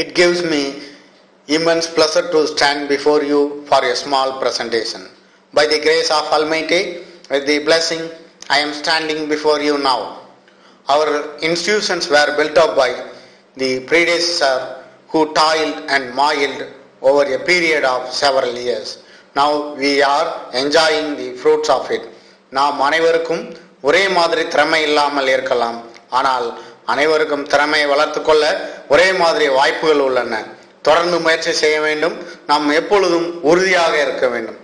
It gives me immense pleasure to stand before you for a small presentation. By the grace of Almighty, with the blessing, I am standing before you now. Our institutions were built up by the predecessor who toiled and moiled over a period of several years. Now we are enjoying the fruits of it. நாம் அனைவருக்கும் ஒரே மாதிரி திறமை இல்லாமல் இருக்கலாம், ஆனால் அனைவருக்கும் திறமையை வளர்த்துக்கொள்ள ஒரே மாதிரி வாய்ப்புகள் உள்ளன. தொடர்ந்து முயற்சி செய்ய வேண்டும். நாம் எப்பொழுதும் உறுதியாக இருக்க வேண்டும்.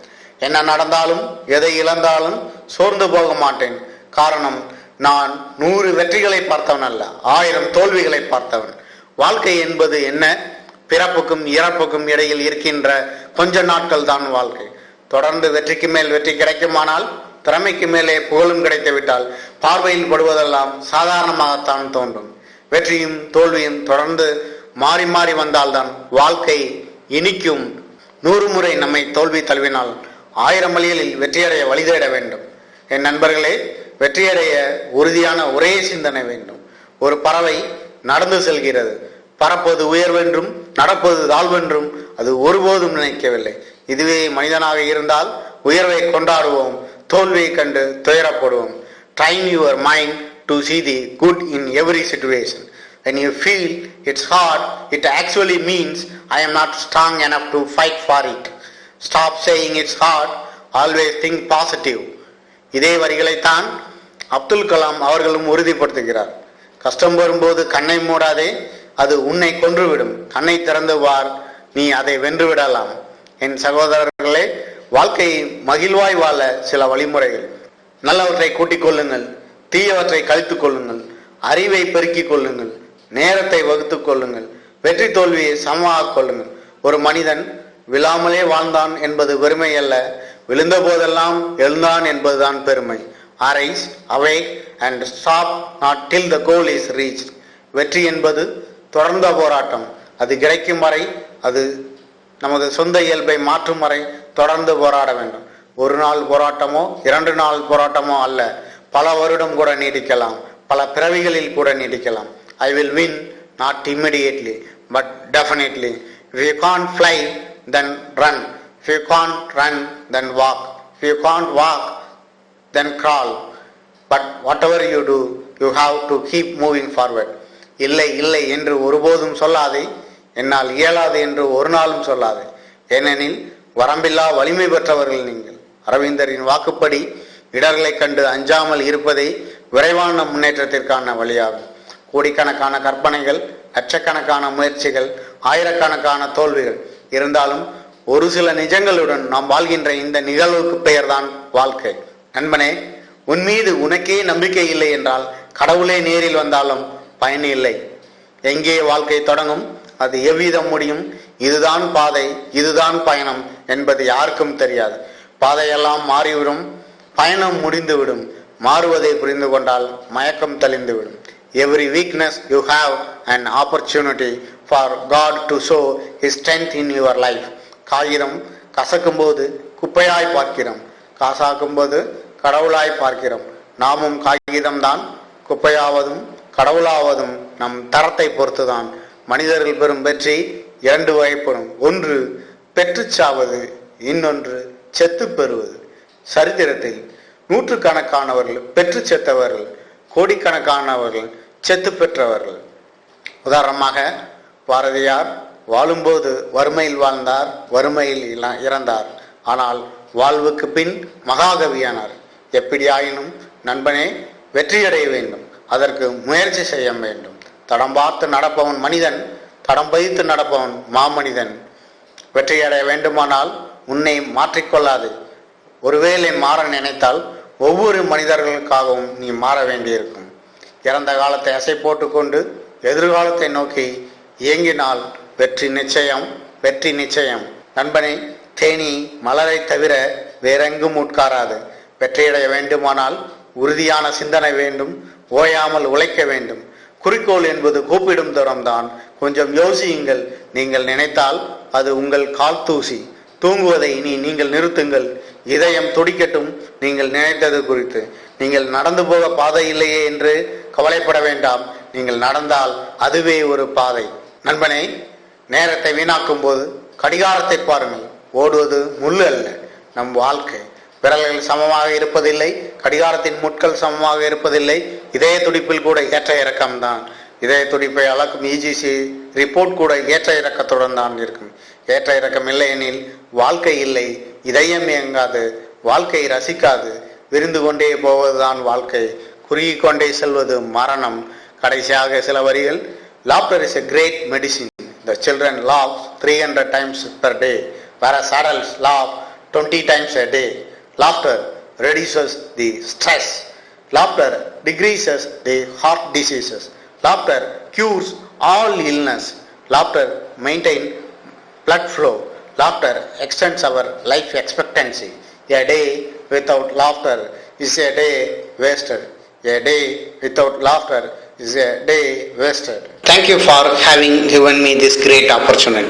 என்ன நடந்தாலும் எதை இழந்தாலும் சோர்ந்து போக மாட்டேன். காரணம், நான் 100 வெற்றிகளை பார்த்தவன் அல்ல, 1000 தோல்விகளை பார்த்தவன். வாழ்க்கை என்பது என்ன? பிறப்புக்கும் இறப்புக்கும் இடையில் இருக்கின்ற கொஞ்ச நாட்கள் தான் வாழ்க்கை. தொடர்ந்து வெற்றிக்கு மேல் வெற்றி கிடைக்குமானால், திறமைக்கு மேலே புகழும் கிடைத்துவிட்டால் பார்வையில் படுவதெல்லாம் சாதாரணமாகத்தான் தோன்றும். வெற்றியும் தோல்வியும் தொடர்ந்து மாறி மாறி வந்தால்தான் வாழ்க்கை இனிக்கும். 100 முறை நம்மை தோல்வி தழுவினால் 1000 வழிகளில் வெற்றியடைய வழிதேட வேண்டும். என் நண்பர்களே, வெற்றியடைய உறுதியான ஒரே சிந்தனை வேண்டும். ஒரு பறவை நடந்து செல்கிறது. பறப்பது உயர்வென்றும் நடப்பது தாழ்வென்றும் அது ஒருபோதும் நினைக்கவில்லை. இதுவே மனிதனாக இருந்தால் உயர்வை கொண்டாடுவோம், தோல்வியை கண்டு துயரப்படுவோம். Train your mind to see the good in every situation. When you feel it's hard, it actually means I am not strong enough to fight for it. Stop saying it's hard, always think positive. இதே வரிகளைத்தான் அப்துல் கலாம் அவர்களும் உறுதிப்படுத்துகிறார். கஷ்டம் வரும்போது கண்ணை மூடாதே, அது உன்னை கொன்றுவிடும். கண்ணை திறந்து பார், நீ அதை வென்று விடலாம். என் சகோதரர்களே, வாழ்க்கையை மகிழ்வாய் வாழ சில வழிமுறைகள். நல்லவற்றை கூட்டிக் கொள்ளுங்கள், தீயவற்றை கழித்துக் கொள்ளுங்கள், அறிவை பெருக்கிக் கொள்ளுங்கள், நேரத்தை வகுத்துக் கொள்ளுங்கள், வெற்றி தோல்வியை சமமாக கொள்ளுங்கள். ஒரு மனிதன் விழாமலே வாழ்ந்தான் என்பது பெருமை அல்ல, விழுந்த போதெல்லாம் எழுந்தான் என்பதுதான் பெருமை. Arise, awake and stop not till the goal is reached. வெற்றி என்பது தொடர்ந்த போராட்டம். அது கிடைக்கும் வரை, அது நமது சொந்த இயல்பை மாற்றும் வரை தொடர்ந்து போராட வேண்டும். ஒரு நாள் போராட்டமோ 2 நாள் போராட்டமோ அல்ல, பல வருடம் கூட நீடிக்கலாம், பல பிறவிகளில் கூட நீடிக்கலாம். I will win, not immediately, but definitely. If you can't fly, then run. If you can't run, then walk. If you can't walk, then crawl. But whatever you do, you have to keep moving forward. இல்லை இல்லை என்று ஒருபோதும் சொல்லாதே, என்னால் இயலாது என்று ஒரு நாளும் சொல்லாதே. ஏனெனில் வரம்பில்லா வலிமை பெற்றவர்கள் நீங்கள். அரவிந்தரின் வாக்குப்படி இடர்களை கண்டு அஞ்சாமல் இருப்பதே விரைவான முன்னேற்றத்திற்கான வழியாகும். கோடிக்கணக்கான கற்பனைகள், லட்சக்கணக்கான முயற்சிகள், ஆயிரக்கணக்கான தோல்விகள் இருந்தாலும் ஒரு சில நிஜங்களுடன் நாம் வாழ்கின்ற இந்த நிகழ்வுக்கு பெயர்தான் வாழ்க்கை. நண்பனே, உன் மீது உனக்கே நம்பிக்கை இல்லை என்றால் கடவுளே நேரில் வந்தாலும் பயன் இல்லை. எங்கே வாழ்க்கை தொடங்கும், அது எவ்விதம் முடியும், இதுதான் பாதை, இதுதான் பயணம் என்பது யாருக்கும் தெரியாது. பாதையெல்லாம் மாறிவிடும், பயணம் முடிந்துவிடும். மாறுவதை புரிந்து கொண்டால் மயக்கம் தெளிந்துவிடும். Every weakness you have an opportunity for God to show His strength in your life. காகிதம் கசக்கும் போது குப்பையாய் பார்க்கிறோம், காசாக்கும் போது கடவுளாய் பார்க்கிறோம். நாமும் காகிதம்தான். குப்பையாவதும் கடவுளாவதும் நம் தரத்தை பொறுத்துதான். மனிதர்கள் பெறும் வெற்றி 2 வகைப்படும். ஒன்று பெற்று சாவது, இன்னொன்று செத்து பெறுவது. சரித்திரத்தில் நூற்றுக்கணக்கானவர்கள் பெற்று செத்தவர்கள், கோடிக்கணக்கானவர்கள் செத்து பெற்றவர்கள். உதாரணமாக பாரதியார் வாழும்போது வறுமையில் வாழ்ந்தார், வறுமையில் இறந்தார். ஆனால் வாழ்வுக்கு பின் மகாகவியானார். எப்படியாயினும் நண்பனே, வெற்றியடைய வேண்டும், அதற்கு முயற்சி செய்ய வேண்டும். தடம் பார்த்து நடப்பவன் மனிதன், தடம் பதித்து நடப்பவன் மாமனிதன். வெற்றியடைய வேண்டுமானால் உன்னை மாற்றிக்கொள்ளாது. ஒருவேளை மாற நினைத்தால் ஒவ்வொரு மனிதர்களுக்காகவும் நீ மாற வேண்டியிருக்கும். இறந்த காலத்தை அசை போட்டுக்கொண்டு எதிர்காலத்தை நோக்கி இயங்கினால் வெற்றி நிச்சயம், வெற்றி நிச்சயம். நண்பனே, தேனி மலரை தவிர வேறெங்கும் உட்காராது. வெற்றியடைய வேண்டுமானால் உறுதியான சிந்தனை வேண்டும், ஓயாமல் உழைக்க வேண்டும். குறிக்கோள் என்பது கூப்பிடும் தூரம்தான். கொஞ்சம் யோசியுங்கள். நீங்கள் நினைத்தால் அது உங்கள் கால் தூசி. தூங்குவதை இனி நீங்கள் நிறுத்துங்கள். இதயம் துடிக்கட்டும் நீங்கள் நினைத்தது குறித்து. நீங்கள் நடந்து போக பாதை இல்லையே என்று கவலைப்பட வேண்டாம். நீங்கள் நடந்தால் அதுவே ஒரு பாதை. நண்பனே, நேரத்தை வீணாக்கும் போது கடிகாரத்தை பாருங்கள். ஓடுவது முள்ளு அல்ல, நம் வாழ்க்கை. விரல்கள் சமமாக இருப்பதில்லை, கடிகாரத்தின் முட்கள் சமமாக இருப்பதில்லை. இதய துடிப்பில் கூட ஏற்ற இறக்கம்தான். இதய துடிப்பை அளக்கும் இஜிசி ரிப்போர்ட் கூட ஏற்ற இறக்கத்துடன் தான் இருக்கும். ஏற்ற இறக்கம் இல்லை எனில் வாழ்க்கை இல்லை. இதயம் இயங்காது, வாழ்க்கை ரசிக்காது. விரிந்து கொண்டே போவதுதான் வாழ்க்கை, குறுகி கொண்டே செல்வது மரணம். கடைசியாக சில வரிகள். Laughter is a great medicine. The children laugh 300 times per day, whereas adults laugh 20 times a day. Laughter reduces the stress. Laughter decreases the heart diseases. Laughter cures all illness. Laughter maintains blood flow. Laughter extends our life expectancy. A day without laughter is a day wasted. A day without laughter is a day wasted. Thank you for having given me this great opportunity.